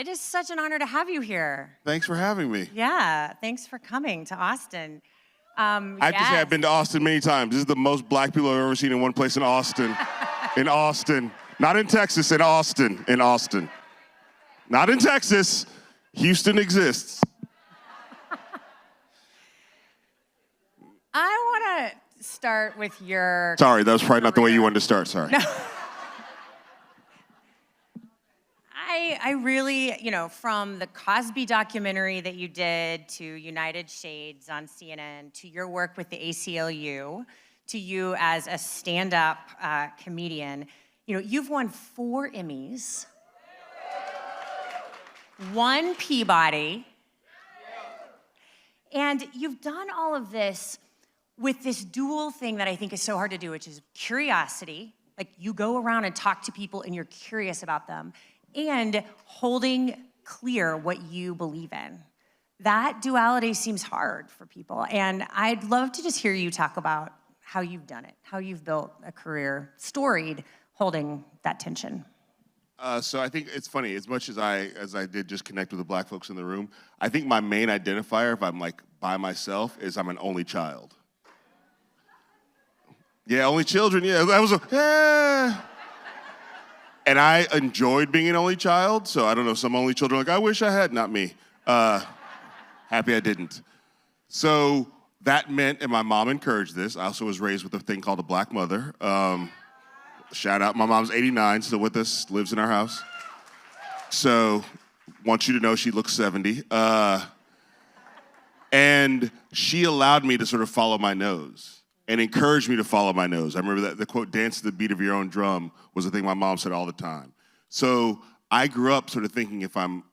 it is such an honor to have you here. Thanks for having me. Yeah, thanks for coming to Austin. I have to say, I've been to Austin many times. This is the most black people I've ever seen in one place in Austin. In Austin. Not in Texas, in Austin. In Austin. Not in Texas. Houston exists. I want to start with your... Sorry, that was probably not the way you career. wanted to start. Sorry. No. I really, from the Cosby documentary that you did to United Shades on CNN, to your work with the ACLU, to you as a stand-up comedian, you've won 4 Emmys, 1 Peabody, and you've done all of this with this dual thing that I think is so hard to do, which is curiosity. Like, you go around and talk to people and you're curious about them, and holding clear what you believe in. That duality seems hard for people, and I'd love to just hear you talk about how you've done it, how you've built a career storied holding that tension. So I think it's funny, as much as I did just connect with the black folks in the room, I think my main identifier, if I'm like by myself, is I'm an only child. Yeah, only children, yeah, that was yeah. And I enjoyed being an only child, so I don't know, some only children are like, I wish I had, not me. Happy I didn't. So that meant, and my mom encouraged this, I also was raised with a thing called a black mother. Shout out, my mom's 89, still with us, lives in our house. So, want you to know she looks 70. And she allowed me to sort of follow my nose and encouraged me to follow my nose. I remember that the quote, dance to the beat of your own drum, was a thing my mom said all the time. So I grew up sort of thinking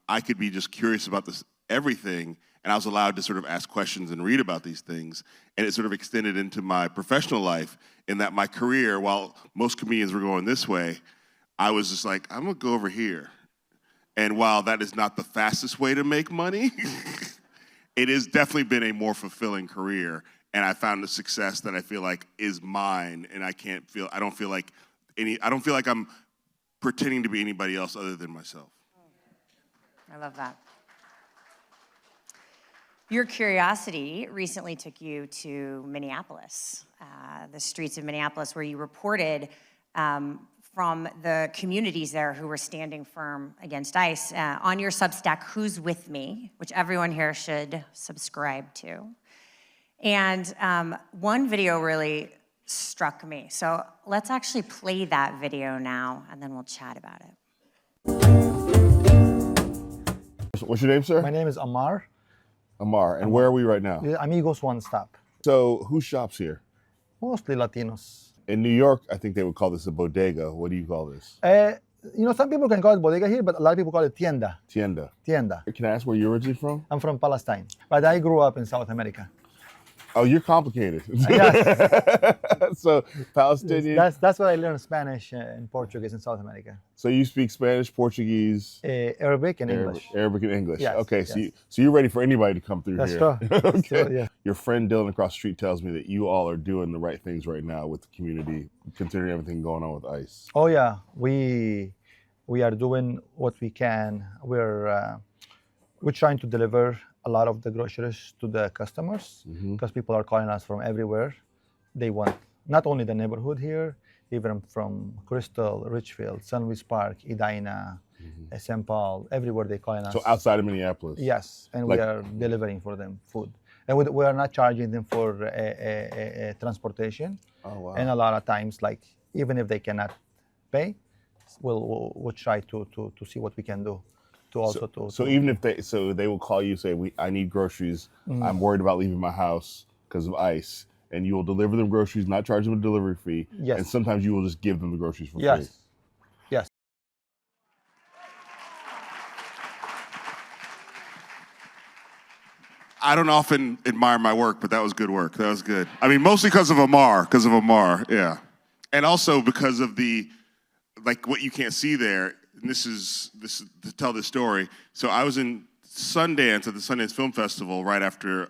I could be just curious about this everything, and I was allowed to sort of ask questions and read about these things, and it sort of extended into my professional life in that my career, while most comedians were going this way, I was just like, I'm gonna go over here. And while that is not the fastest way to make money, it has definitely been a more fulfilling career, and I found a success that I feel like is mine, and I don't feel like I'm pretending to be anybody else other than myself. I love that. Your curiosity recently took you to Minneapolis, the streets of Minneapolis, where you reported from the communities there who were standing firm against ICE. On your Substack, Who's With Me, which everyone here should subscribe to. And one video really struck me. So let's actually play that video now, and then we'll chat about it. What's your name, sir? My name is Amar. Amar. And where are we right now? Amigos One Stop. So who shops here? Mostly Latinos. In New York, I think they would call this a bodega. What do you call this? Some people can call it bodega here, but a lot of people call it tienda. Tienda. Tienda. Can I ask where you're originally from? I'm from Palestine, but I grew up in South America. Oh, you're complicated. Yes. So Palestinian. That's what I learned Spanish and Portuguese in South America. So you speak Spanish, Portuguese, Arabic and English. Arabic and English. Yes, okay, yes. So you're ready for anybody to come through That's here. true. Okay. True, yeah. Your friend Dylan across the street tells me that you all are doing the right things right now with the community, considering everything going on with ICE. Oh yeah, we are doing what we can. We're trying to deliver a lot of the groceries to the customers because people are calling us from everywhere. They want not only the neighborhood here, even from Crystal, Richfield, San Luis Park, Edina, St. Paul, everywhere they calling us. So outside of Minneapolis? Yes, and we are delivering for them food. And we are not charging them for transportation. Oh, wow. And a lot of times, like, even if they cannot pay, we'll try to see what we can do. So even if they will call you, say, I need groceries, I'm worried about leaving my house because of ICE, and you will deliver them groceries, not charge them a delivery fee, yes. And sometimes you will just give them the groceries for yes. free. Yes. I don't often admire my work, but that was good work. That was good. I mean, mostly because of Amar, yeah. And also because of what you can't see there. And this is to tell this story. So I was in Sundance at the Sundance Film Festival right after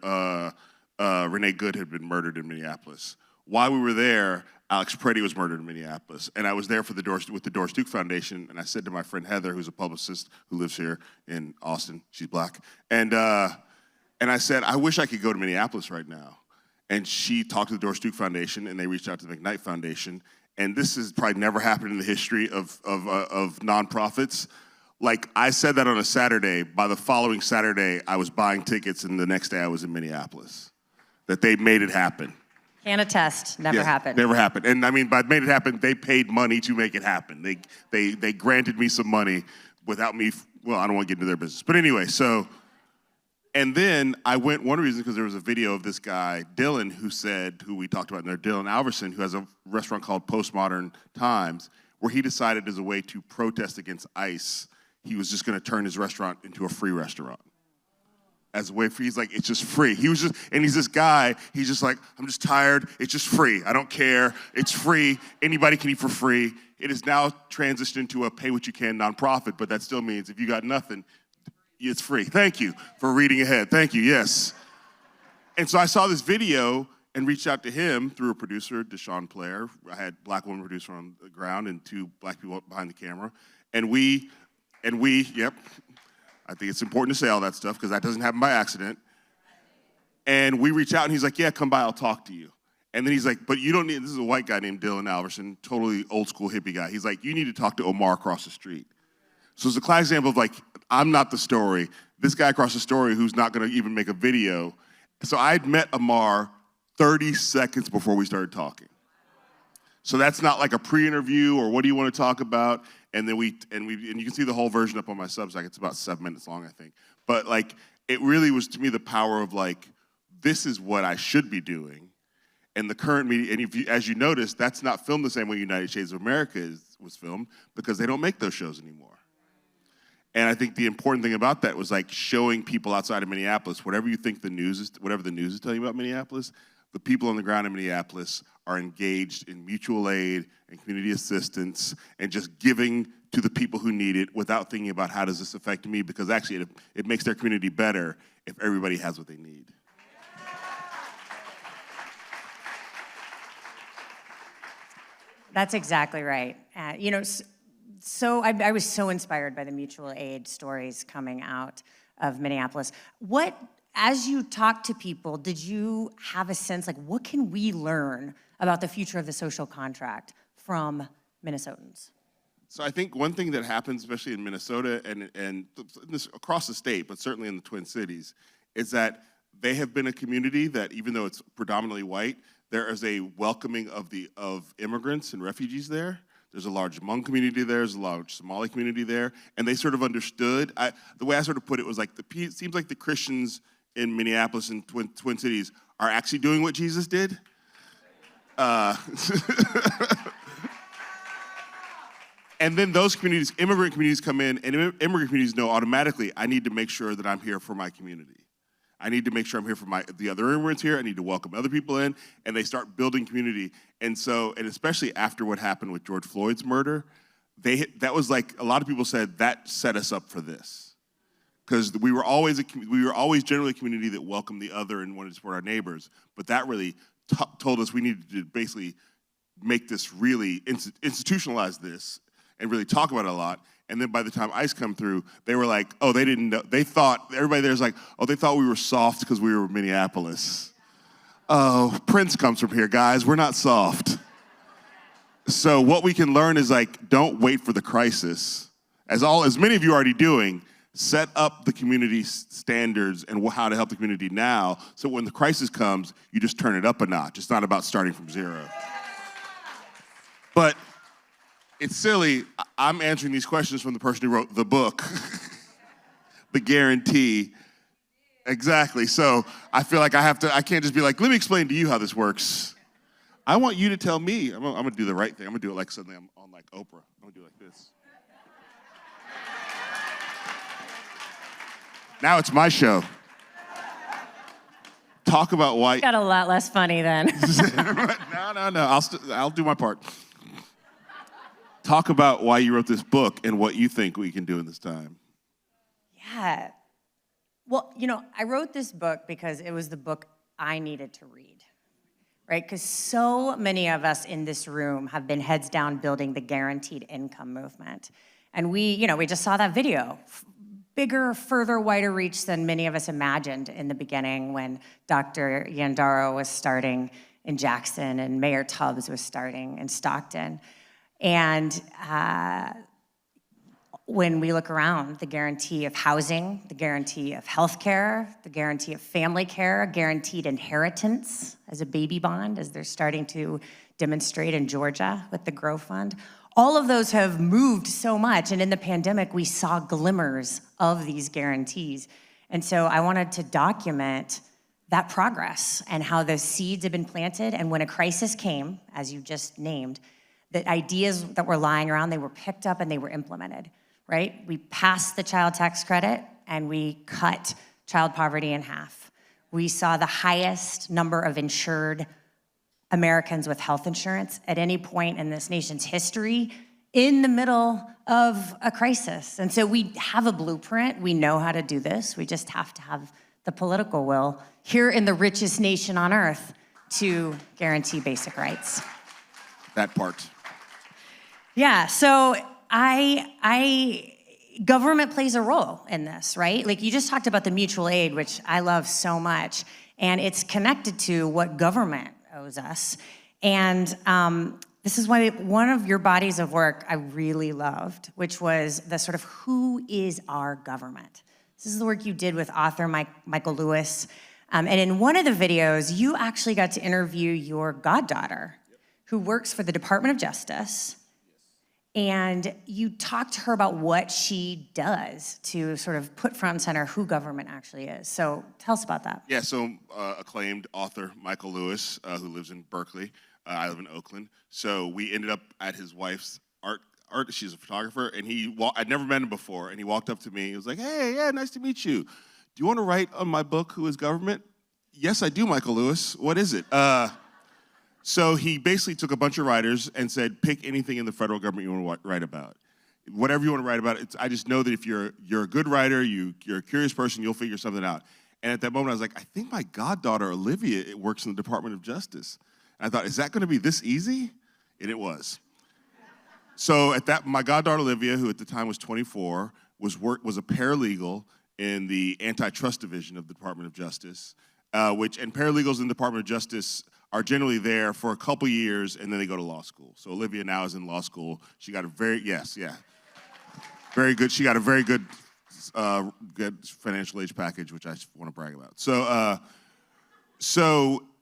Renee Good had been murdered in Minneapolis. while we were there, Alex Preddy was murdered in Minneapolis, and I was there for with the Doris Duke Foundation, and I said to my friend Heather, who's a publicist who lives here in Austin, she's black, and I said, I wish I could go to Minneapolis right now. And she talked to the Doris Duke Foundation, and they reached out to the McKnight Foundation, and this has probably never happened in the history of nonprofits. Like, I said that on a Saturday. By the following Saturday, I was buying tickets, and the next day I was in Minneapolis. That they made it happen. Can attest, never happened. Never happened. And I mean, by made it happen, they paid money to make it happen. They granted me some money without me, well, I don't want to get into their business. But anyway, so, and then I went, one reason, because there was a video of this guy, Dylan, who we talked about in there, Dylan Alverson, who has a restaurant called Postmodern Times, where he decided as a way to protest against ICE, he was just going to turn his restaurant into a free restaurant. As a way for, he's like, it's just free. He's this guy, he's just like, I'm just tired, it's just free. I don't care, it's free, anybody can eat for free. It is now transitioned into a pay what you can nonprofit, but that still means if you got nothing, it's free. Thank you for reading ahead, thank you, yes. And so I saw this video and reached out to him through a producer, Deshaun Player. I had a black woman producer on the ground and 2 black people behind the camera. And we, yep, I think it's important to say all that stuff because that doesn't happen by accident. And we reach out and he's like, yeah, come by, I'll talk to you. And then he's like, but you don't need, this is a white guy named Dylan Alverson, totally old school hippie guy. He's like, you need to talk to Omar across the street. So it's a classic example of like, I'm not the story. This guy across the story who's not gonna even make a video. So I'd met Omar 30 seconds before we started talking. So that's not like a pre-interview or what do you want to talk about? And then and you can see the whole version up on my Substack. It's about 7 minutes long, I think. But like, it really was to me the power of like, this is what I should be doing. And the current media, and as you notice, that's not filmed the same way United Shades of America was filmed because they don't make those shows anymore. And I think the important thing about that was like showing people outside of Minneapolis, whatever the news is telling you about Minneapolis, the people on the ground in Minneapolis are engaged in mutual aid and community assistance and just giving to the people who need it without thinking about how does this affect me, because actually it makes their community better if everybody has what they need. That's exactly right. You know, so I was so inspired by the mutual aid stories coming out of Minneapolis. As you talk to people, did you have a sense, like, what can we learn about the future of the social contract from Minnesotans? So I think one thing that happens, especially in Minnesota and this, across the state, but certainly in the Twin Cities, is that they have been a community that, even though it's predominantly white, there is a welcoming of immigrants and refugees there. There's a large Hmong community there, there's a large Somali community there, and they sort of understood. The way I sort of put it was like, it seems like the Christians in Minneapolis and Twin Cities are actually doing what Jesus did. And then those communities, immigrant communities come in, and immigrant communities know automatically, I need to make sure that I'm here for my community. I need to make sure I'm here for the other immigrants here. I need to welcome other people in, and they start building community. And so, and especially after what happened with George Floyd's murder, that was like, a lot of people said that set us up for this. Because we were always generally a community that welcomed the other and wanted to support our neighbors. But that really told us we needed to basically make this really institutionalize this and really talk about it a lot. And then by the time ICE come through, they were like, oh, they didn't know. They thought, everybody there's like, oh, they thought we were soft because we were Minneapolis. Oh, Prince comes from here, guys. We're not soft. So what we can learn is like, don't wait for the crisis. As many of you are already doing, set up the community standards and how to help the community now, so when the crisis comes, you just turn it up a notch. It's not about starting from zero. But it's silly. I'm answering these questions from the person who wrote the book, The Guarantee. Exactly. So I feel like I can't just be like, let me explain to you how this works. I want you to tell me. I'm gonna do the right thing. I'm gonna do it like suddenly I'm on like Oprah. I'm gonna do it like this. Now it's my show. Talk about why. Got a lot less funny then. No. I'll do my part. Talk about why you wrote this book and what you think we can do in this time. Yeah. Well, you know, I wrote this book because it was the book I needed to read. right? Because so many of us in this room have been heads down building the guaranteed income movement. And we just saw that video. Bigger, further, wider reach than many of us imagined in the beginning when Dr. Yandaro was starting in Jackson and Mayor Tubbs was starting in Stockton. And when we look around, the guarantee of housing, the guarantee of healthcare, the guarantee of family care, guaranteed inheritance as a baby bond, as they're starting to demonstrate in Georgia with the Grow Fund, all of those have moved so much. And in the pandemic, we saw glimmers of these guarantees. And so I wanted to document that progress and how those seeds have been planted. And when a crisis came, as you just named, the ideas that were lying around, they were picked up and they were implemented. Right? We passed the child tax credit and we cut child poverty in half. We saw the highest number of insured Americans with health insurance at any point in this nation's history in the middle of a crisis. And so we have a blueprint. We know how to do this. We just have to have the political will here in the richest nation on earth to guarantee basic rights. That part. Yeah, so government plays a role in this, right? Like you just talked about the mutual aid, which I love so much, and it's connected to what government owes us. And this is one of your bodies of work I really loved, which was the sort of who is our government? This is the work you did with author Michael Lewis. And in one of the videos, you actually got to interview your goddaughter, who works for the Department of Justice. And you talked to her about what she does to sort of put front and center who government actually is. So tell us about that. Yeah, so acclaimed author Michael Lewis, who lives in Berkeley. I live in Oakland. So we ended up at his wife's art. She's a photographer, and I'd never met him before, and he walked up to me. He was like, hey, yeah, nice to meet you. Do you want to write on my book, Who is Government? Yes, I do, Michael Lewis. What is it? So he basically took a bunch of writers and said, pick anything in the federal government you want to write about. Whatever you want to write about, I just know that if you're a good writer, you're a curious person, you'll figure something out. And at that moment, I was like, I think my goddaughter, Olivia, works in the Department of Justice. And I thought, is that going to be this easy? And it was. So my goddaughter, Olivia, who at the time was 24, was a paralegal in the antitrust division of the Department of Justice, and paralegals in the Department of Justice are generally there for a couple years, and then they go to law school. So Olivia now is in law school. She got very good. She got a very good financial aid package, which I want to brag about.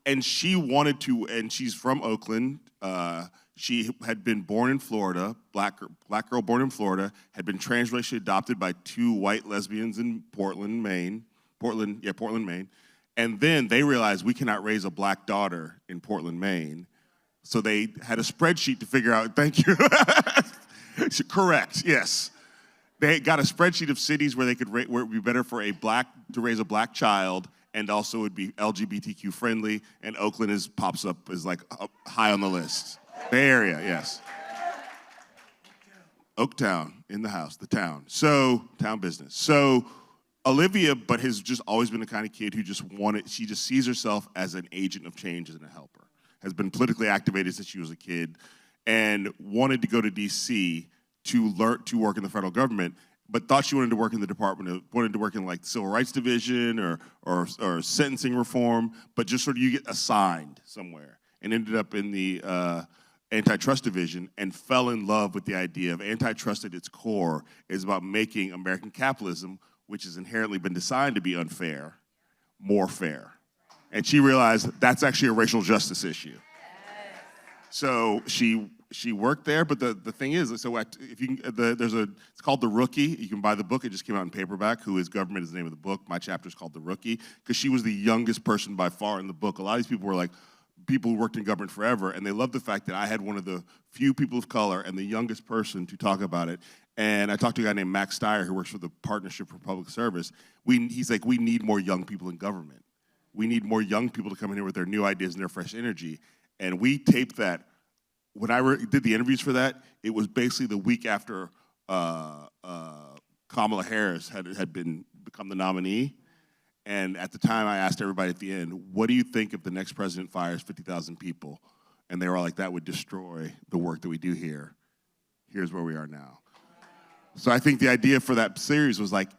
And she wanted to, and she's from Oakland. She had been born in Florida, black girl born in Florida, had been transracially adopted by two white lesbians in Portland, Maine. And then they realized we cannot raise a black daughter in Portland, Maine. So they had a spreadsheet to figure out, thank you. Correct, yes. They got a spreadsheet of cities where it would be better for to raise a black child, and also would be LGBTQ friendly, and Oakland pops up as like high on the list. Bay Area, yes. Oaktown, in the house, the town. So, town business. So, Olivia, but has just always been the kind of kid who she just sees herself as an agent of change and a helper. Has been politically activated since she was a kid, and wanted to go to D.C. to work in the federal government, but thought she wanted to work in like the Civil Rights Division or sentencing reform, but just sort of you get assigned somewhere, and ended up in the antitrust division and fell in love with the idea of antitrust at its core is about making American capitalism, which has inherently been designed to be unfair, more fair. And she realized that's actually a racial justice issue. So she worked there, but the thing is, so it's called The Rookie. You can buy the book. It just came out in paperback. Who is Government is the name of the book. My chapter is called The Rookie, because she was the youngest person by far in the book. A lot of these people were like people who worked in government forever, and they loved the fact that I had one of the few people of color and the youngest person to talk about it. And I talked to a guy named Max Steyer, who works for the Partnership for Public Service. He's like, we need more young people in government. We need more young people to come in here with their new ideas and their fresh energy. And we taped that. When I did the interviews for that, it was basically the week after Kamala Harris had become the nominee. And at the time, I asked everybody at the end, what do you think if the next president fires 50,000 people? And they were all like, that would destroy the work that we do here. Here's where we are now. So I think the idea for that series was like,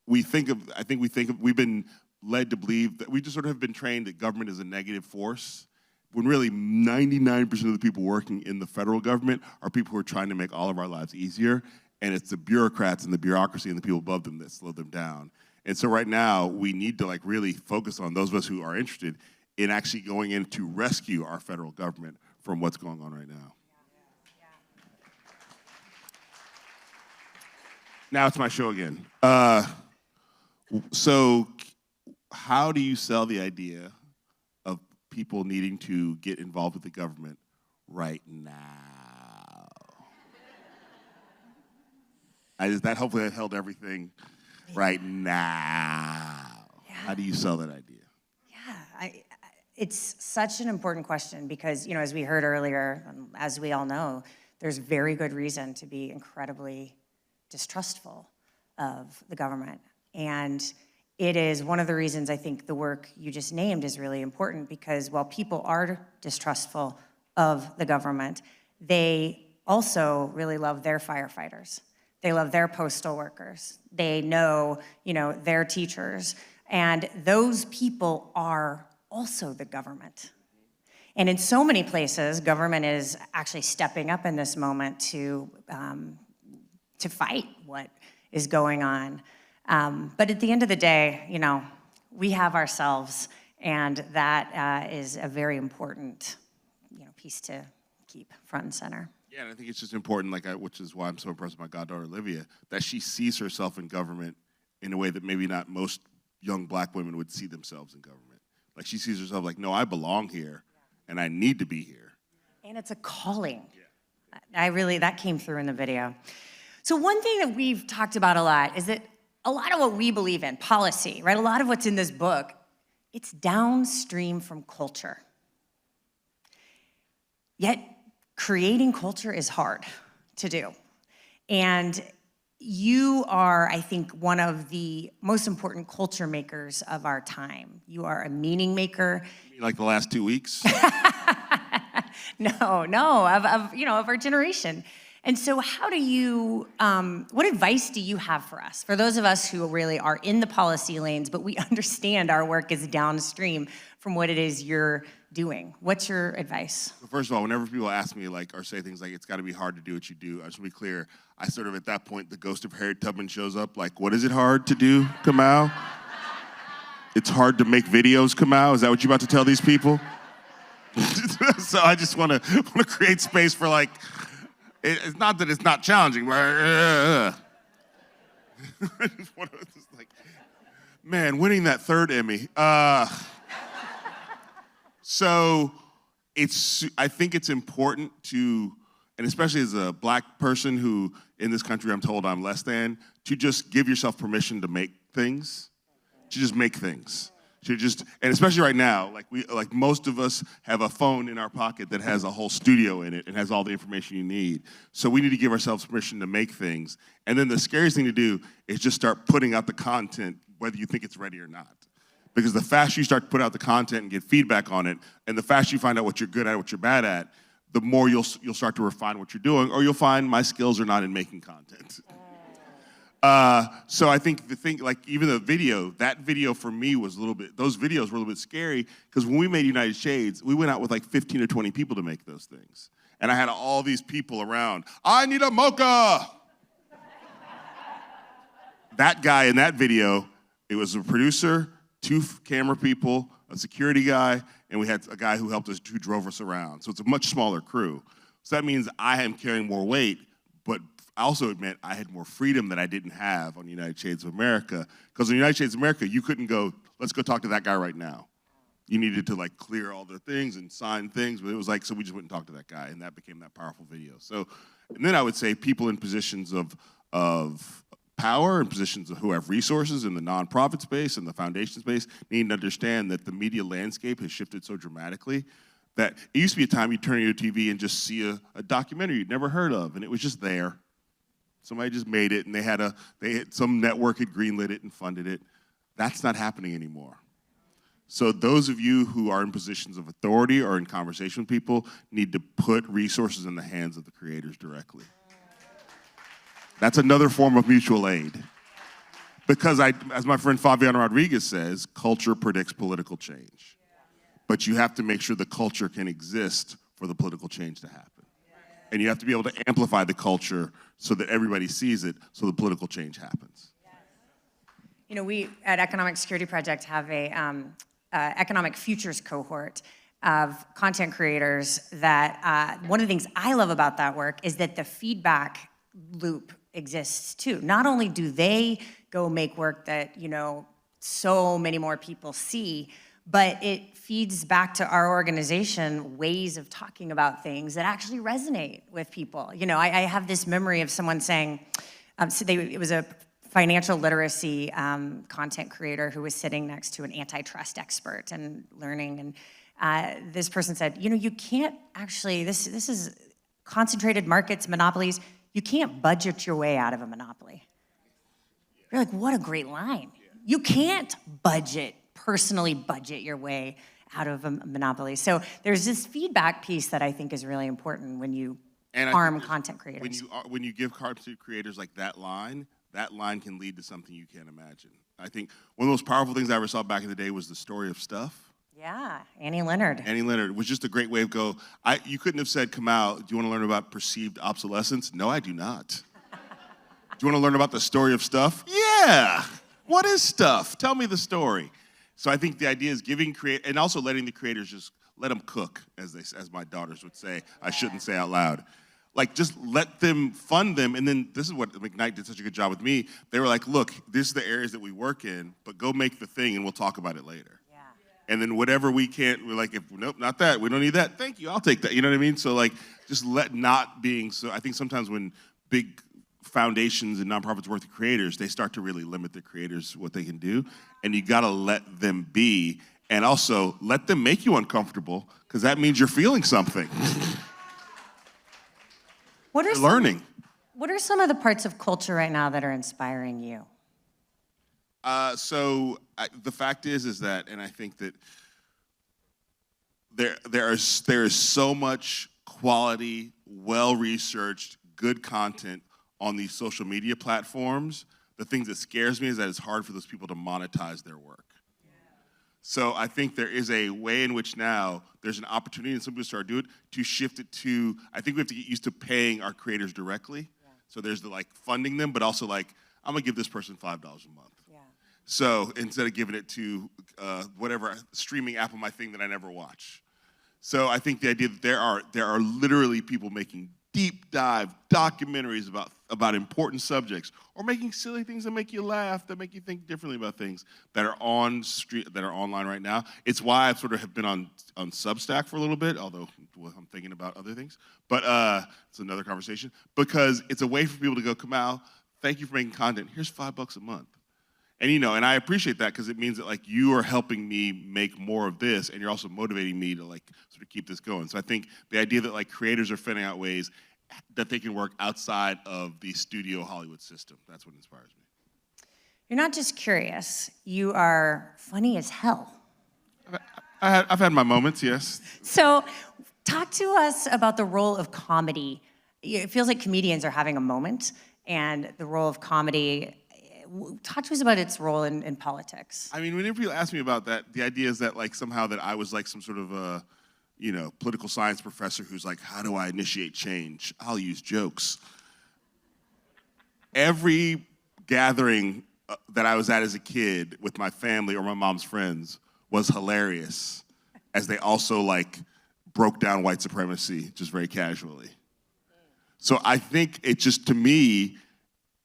we've been led to believe that we just sort of have been trained that government is a negative force, when really 99% of the people working in the federal government are people who are trying to make all of our lives easier, and it's the bureaucrats and the bureaucracy and the people above them that slow them down. And so right now, we need to like really focus on those of us who are interested in actually going in to rescue our federal government from what's going on right now. Now it's my show again. So how do you sell the idea of people needing to get involved with the government right now? That hopefully held everything right now. Yeah. How do you sell that idea? Yeah, it's such an important question because, as we heard earlier, as we all know, there's very good reason to be incredibly distrustful of the government. And it is one of the reasons I think the work you just named is really important, because while people are distrustful of the government, they also really love their firefighters. They love their postal workers. They know, their teachers. And those people are also the government. And in so many places, government is actually stepping up in this moment to fight what is going on. But at the end of the day, we have ourselves, and that is a very important, piece to keep front and center. Yeah, and I think it's just important, which is why I'm so impressed with my goddaughter Olivia, that she sees herself in government in a way that maybe not most young black women would see themselves in government. Like she sees herself like, no, I belong here, and I need to be here. And it's a calling. Yeah. That came through in the video. So one thing that we've talked about a lot is that a lot of what we believe in, policy, right? A lot of what's in this book, it's downstream from culture. Yet creating culture is hard to do. And you are, I think, one of the most important culture makers of our time. You are a meaning maker. You mean like the last 2 weeks? No, of our generation. And so how do you, what advice do you have for us? For those of us who really are in the policy lanes, but we understand our work is downstream from what it is you're doing. What's your advice? So first of all, whenever people ask me or say things like, it's gotta be hard to do what you do, I just want to be clear, I sort of at that point, the ghost of Harriet Tubman shows up, like, what is it hard to do, Kamau? It's hard to make videos, Kamau? Is that what you're about to tell these people? So I just want to create space for it's not that it's not challenging, but I just want to man, winning that third Emmy. So I think it's important to, and especially as a black person who in this country I'm told I'm less than, to just give yourself permission to make things, to just make things. And especially right now, like most of us have a phone in our pocket that has a whole studio in it and has all the information you need. So we need to give ourselves permission to make things. And then the scariest thing to do is just start putting out the content, whether you think it's ready or not. Because the faster you start to put out the content and get feedback on it, and the faster you find out what you're good at, what you're bad at, the more you'll start to refine what you're doing, or you'll find my skills are not in making content. So I think even the video, that video for me was those videos were a little bit scary, because when we made United Shades, we went out with 15 or 20 people to make those things. And I had all these people around, I need a mocha! That guy in that video, it was a producer, 2 camera people, a security guy, and we had a guy who drove us around. So it's a much smaller crew. So that means I am carrying more weight, but also it meant I had more freedom that I didn't have on United Shades of America. Because on United Shades of America, you couldn't go, let's go talk to that guy right now. You needed to clear all the things and sign things, but it was so we just went and talked to that guy, and that became that powerful video. So, and then I would say people in positions of power and positions who have resources in the nonprofit space and the foundation space need to understand that the media landscape has shifted so dramatically that it used to be a time you turn on your TV and just see a documentary you'd never heard of, and it was just there. Somebody just made it, and some network had greenlit it and funded it. That's not happening anymore. So those of you who are in positions of authority or in conversation with people need to put resources in the hands of the creators directly. That's another form of mutual aid. Because as my friend Fabiano Rodriguez says, culture predicts political change. But you have to make sure the culture can exist for the political change to happen. And you have to be able to amplify the culture so that everybody sees it, so the political change happens. You know, we at Economic Security Project have a economic futures cohort of content creators that one of the things I love about that work is that the feedback loop exists too. Not only do they go make work that, you know, so many more people see, but it feeds back to our organization ways of talking about things that actually resonate with people. You know, I have this memory of someone saying, it was a financial literacy content creator who was sitting next to an antitrust expert and learning, and this person said, you know, you can't actually, this is concentrated markets, monopolies, you can't budget your way out of a monopoly. You're like, what a great line. You can't personally budget your way out of a monopoly. So there's this feedback piece that I think is really important when you arm content creators. When you give content creators like that line can lead to something you can't imagine. I think one of the most powerful things I ever saw back in the day was The Story of Stuff. Yeah, Annie Leonard. Annie Leonard was just a great way of you couldn't have said, Kamau, do you want to learn about perceived obsolescence? No, I do not. Do you want to learn about the story of stuff? Yeah. What is stuff? Tell me the story. So I think the idea is and also letting the creators just let them cook, as my daughters would say. I shouldn't say out loud. Like, just let them fund them, and then this is what McKnight did such a good job with me. They were like, look, this is the areas that we work in, but go make the thing, and we'll talk about it later. Yeah. And then whatever we can't, we're like, nope, not that. We don't need that. Thank you, I'll take that. You know what I mean? So, like, just not being so. I think sometimes when big foundations and nonprofits work with creators, they start to really limit the creators what they can do, and you gotta let them be, and also let them make you uncomfortable, because that means you're feeling something. What are learning. What are some of the parts of culture right now that are inspiring you? The fact is that, and I think that there is so much quality, well-researched, good content on these social media platforms. The thing that scares me is that it's hard for those people to monetize their work. So I think there is a way in which now there's an opportunity, and some people start doing it, to shift it to, I think we have to get used to paying our creators directly. Yeah. So there's the funding them, but also I'm gonna give this person $5 a month. Yeah. So instead of giving it to whatever streaming app on my thing that I never watch. So I think the idea that there are literally people making deep dive documentaries about important subjects, or making silly things that make you laugh, that make you think differently about things, that are online right now. It's why I've sort of been on Substack for a little bit, although I'm thinking about other things. But it's another conversation, because it's a way for people to go, Kamau, thank you for making content. Here's $5 a month. And and I appreciate that, because it means that you are helping me make more of this, and you're also motivating me to sort of keep this going. So I think the idea that creators are finding out ways that they can work outside of the studio Hollywood system, that's what inspires me. You're not just curious, you are funny as hell. I've had my moments, yes. So talk to us about the role of comedy. It feels like comedians are having a moment, and the role of comedy. Talk to us about its role in politics. I mean, whenever people ask me about that, the idea is that somehow that I was some sort of a, political science professor who's like, how do I initiate change? I'll use jokes. Every gathering that I was at as a kid with my family or my mom's friends was hilarious, as they also broke down white supremacy just very casually. So I think it just, to me,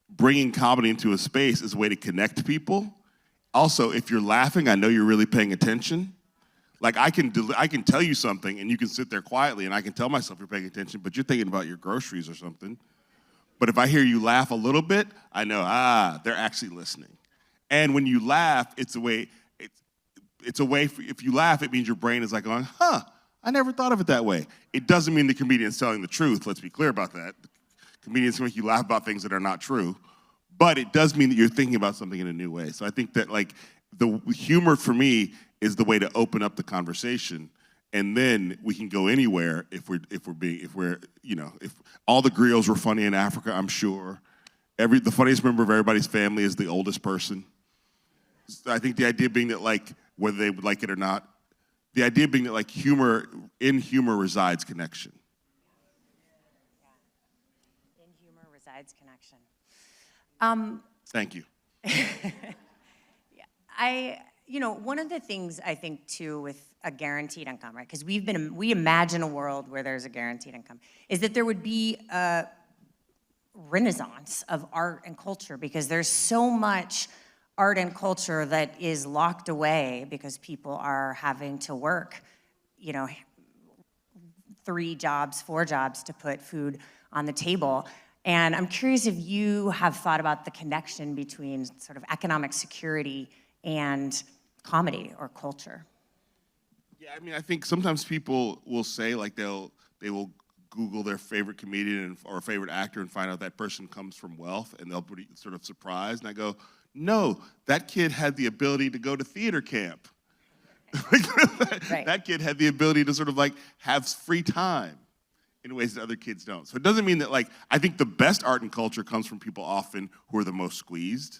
bringing comedy into a space is a way to connect people. Also, if you're laughing, I know you're really paying attention. I can tell you something, and you can sit there quietly, and I can tell myself you're paying attention, but you're thinking about your groceries or something. But if I hear you laugh a little bit, I know, they're actually listening. And when you laugh, it's a way, if you laugh, it means your brain is going, I never thought of it that way. It doesn't mean the comedian's telling the truth, let's be clear about that. Comedians can make you laugh about things that are not true, but it does mean that you're thinking about something in a new way. So I think that the humor for me is the way to open up the conversation, and then we can go anywhere if all the griots were funny in Africa, I'm sure. The funniest member of everybody's family is the oldest person. I think the idea being that, like, whether they would like it or not, the idea being that, like, in humor resides connection. In humor resides connection. Thank you. One of the things I think too with a guaranteed income, right? Because we imagine a world where there's a guaranteed income, is that there would be a renaissance of art and culture, because there's so much art and culture that is locked away because people are having to work, 3 jobs, 4 jobs to put food on the table. And I'm curious if you have thought about the connection between sort of economic security and comedy or culture. Yeah, I mean, I think sometimes people will say, like, they will Google their favorite comedian or favorite actor and find out that person comes from wealth, and they'll be sort of surprised. And I go, no, that kid had the ability to go to theater camp. Right. That kid had the ability to sort of, like, have free time in ways that other kids don't. So it doesn't mean that, like, I think the best art and culture comes from people often who are the most squeezed.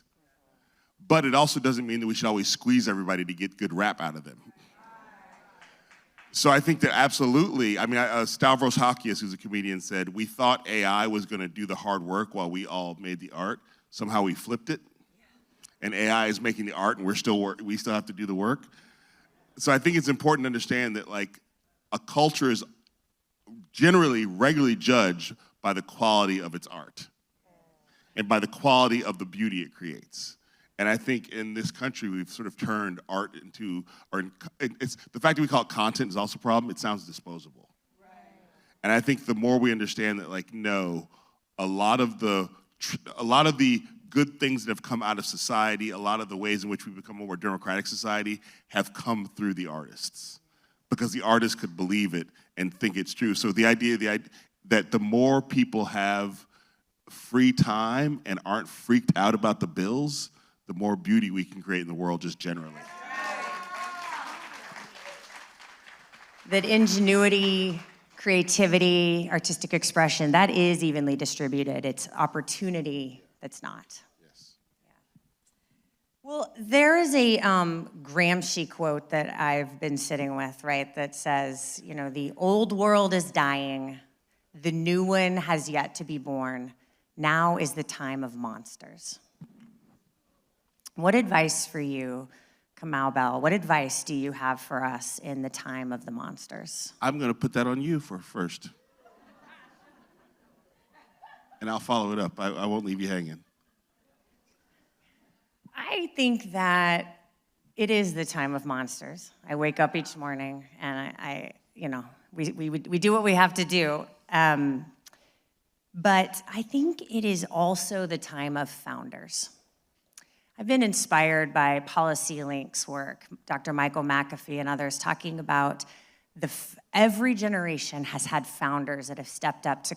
But it also doesn't mean that we should always squeeze everybody to get good rap out of them. So I think that absolutely, I mean, Stavros Halkias, who's a comedian, said, we thought AI was going to do the hard work while we all made the art. Somehow we flipped it. And AI is making the art, and we still have to do the work. So I think it's important to understand that, like, a culture is generally regularly judged by the quality of its art and by the quality of the beauty it creates. And I think in this country, we've sort of turned art into, it's the fact that we call it content is also a problem. It sounds disposable. Right. And I think the more we understand that, like, no, a lot of the good things that have come out of society, a lot of the ways in which we become a more democratic society have come through the artists, because the artists could believe it and think it's true. So the idea that the more people have free time and aren't freaked out about the bills, the more beauty we can create in the world just generally. That ingenuity, creativity, artistic expression, that is evenly distributed. It's opportunity that's not. Yes. Yeah. Well, there is a Gramsci quote that I've been sitting with, right, that says, the old world is dying, the new one has yet to be born. Now is the time of monsters. What advice for you, Kamau Bell, what advice do you have for us in the time of the monsters? I'm going to put that on you first. And I'll follow it up. I won't leave you hanging. I think that it is the time of monsters. I wake up each morning and we do what we have to do. But I think it is also the time of founders. I've been inspired by Policy Link's work, Dr. Michael McAfee and others, talking about every generation has had founders that have stepped up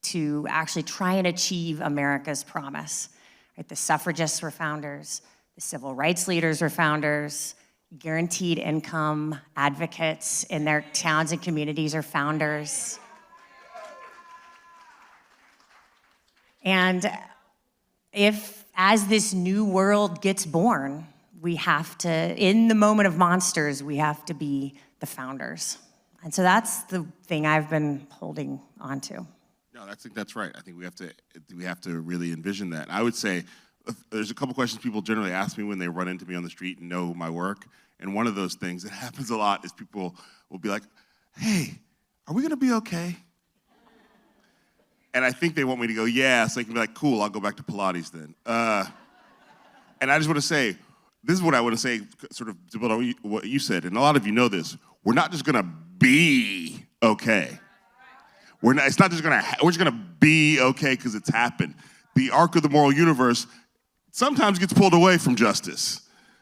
to actually try and achieve America's promise. Right? The suffragists were founders, the civil rights leaders were founders, guaranteed income advocates in their towns and communities are founders. And as this new world gets born, we have to, in the moment of monsters, we have to be the founders. And so that's the thing I've been holding on to. No, I think that's right. I think we have to really envision that. I would say there's a couple questions people generally ask me when they run into me on the street and know my work. And one of those things that happens a lot is people will be like, hey, are we going to be okay? And I think they want me to go, yeah, so they can be like, cool, I'll go back to Pilates then. And I just want to say, this is what I want to say, sort of to build on what you said, and a lot of you know this. We're not just going to be okay. We're just going to be okay because it's happened. The arc of the moral universe sometimes gets pulled away from justice.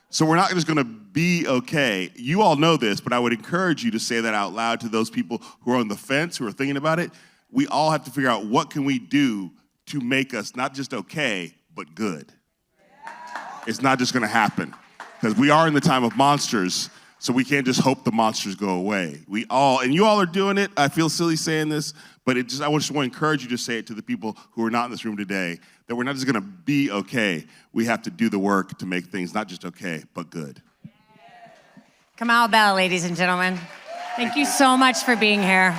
So we're not just going to be okay. You all know this, but I would encourage you to say that out loud to those people who are on the fence, who are thinking about it. We all have to figure out what can we do to make us not just okay, but good. It's not just going to happen. because we are in the time of monsters, so we can't just hope the monsters go away. We all, and you all are doing it. I feel silly saying this, but I just want to encourage you to say it to the people who are not in this room today, that we're not just gonna be okay. We have to do the work to make things not just okay, but good. Kamau Bell, ladies and gentlemen. Thank you so much for being here.